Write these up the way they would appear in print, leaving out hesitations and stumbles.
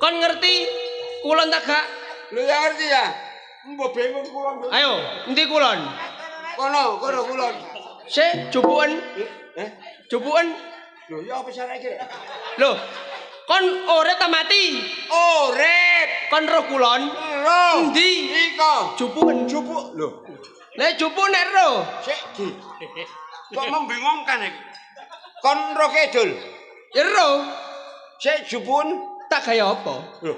Kon ngerti kulon tak gak? Lho ya ngerti ya. Mbok bingung kulon. Ayo, endi kulon? Kono kulon. Sik jupuken. Jupuken. Lho ya apa sareke? Lho, kon urip ta mati? Urip. Kon roh kulon? Roh. Endi? Iko. Jupuken. Jupuk. Lho. Lah jupu nek roh. Sik di. Kok membingungkan iki. Kon roh kidul. Ya roh. Sik jupun Tak gaya apa? Lho.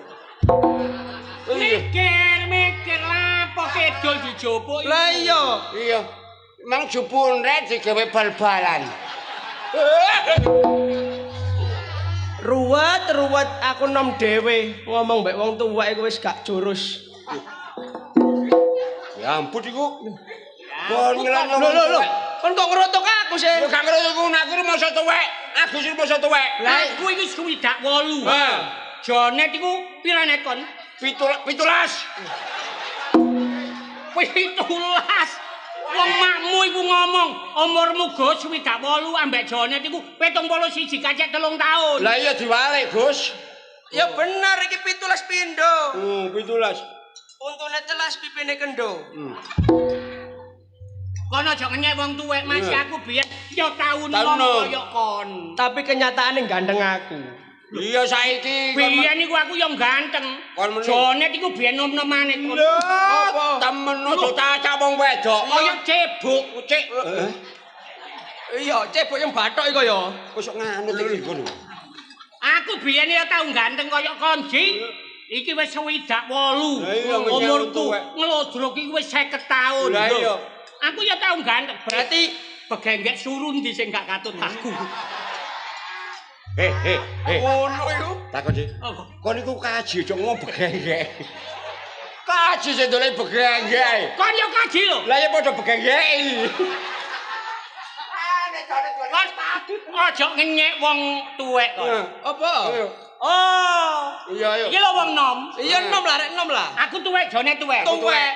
Mikir lah apa kedol dijupuk iki. Lah iya. Iya. Mang jupun rek digawe bal-balan. Ruwet aku nom dhewe ngomong mbek wong tuwa iku wis gak jurus. Ya ampun iku. Kon ngelang Lho. Kon kok ngerotok aku sih? Yo gak ngerti aku aku masa tuwek. Aku sing masa tuwek. Lah aku iki 28. Ha. Jonet iku pirane kon? 17. 17. Wong makmu iku ngomong umurmu go 28 ambek Jonet iku 71 kacek 3 tahun. Lah iya diwalik, Gus. Ya bener iki 17 pindho. 17. Untune telas pipine kendo. Kono aja ngenyek wong tuwek, Mas. Aku biyen ya tahun Tahun nom kaya kon. Tapi kenyataane gandeng aku. Iya saiki Biyen iku aku ya ganteng. Kon meneh. Jonet iku biyen nom-nomane kon. apa? Temen ojo cacak wong wedok. Kaya cebuk, cek. Iya, cebok yang bathok iku ya. Kok nganut iki ngono. Aku biyen ya tau ganteng kaya kon, Ji. Iki wis 28. iya, Umurku tuwek. nglodrok iki wis 50 tahun. Lah iya. Aku ya tau ganteng. Berarti begenggek surun di sing gak katut aku. ngono iku. Takon sih. Apa? Kon iku kaji ojo ngomong begenggek. Kaji sing dolen begenggek. Kon ya kaji lho. Lah ya padha begenggek. Wes aja ngenyek wong tuwek kon. Apa? Oh. Iya. Iki lho wong nom. Iya nom lah, rek nom lah. Aku tuwek, Jonet tuwek. Tuwek.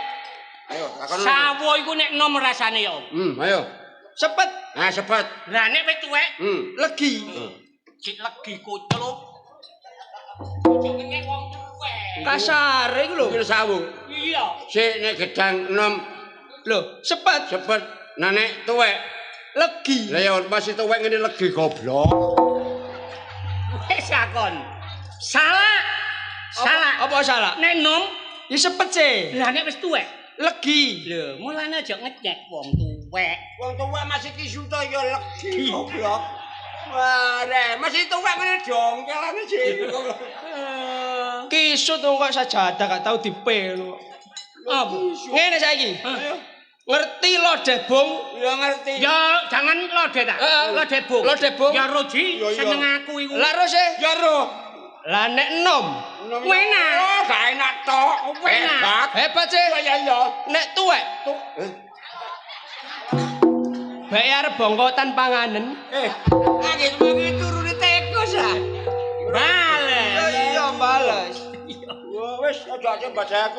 Ayo, takon. Sawo iku nek nom rasane ya. Ayo. Sepet Nah, cepet. Lah nek wis tuwek, legi. cik legi kucel. Aja ngenyek wong tuwek. Kasar iku lho. Iki sawung. Iya. Sik nek gedang enom Lho, sepet cepet. Nah nek tuwek. legi. Lah ya masih tuwek ngene legi goblok. Wis akon. Salah. Salah. Apa salah? Nek nom, Ya sepet sih. lah nek wis tuwek. Legi. Lho, mulane aja ngecek wong tuwek. Wong tuwek masih kisu to ya legi goblok. Wah, masih tuwek ngene jongkelane sih. Kisut kok sajadah gak tau dipel. Apa? Ngene saiki. Ngerti lodeh bung? Ya ngerti. Ya jangan lode ta. Lode bung. Lode bung. Ya Roji, Ya, ya. seneng aku iku. Lah terus e. Ya roh. Lah nek enom. Enak. Oh, gak enak tok. Enak. Hebat sih. Ya. Nek tuwek. Bae arep bongkotan panganen. Angin mangi turune tekos ah. Bales. Iya, bales. Wis aja baca aku.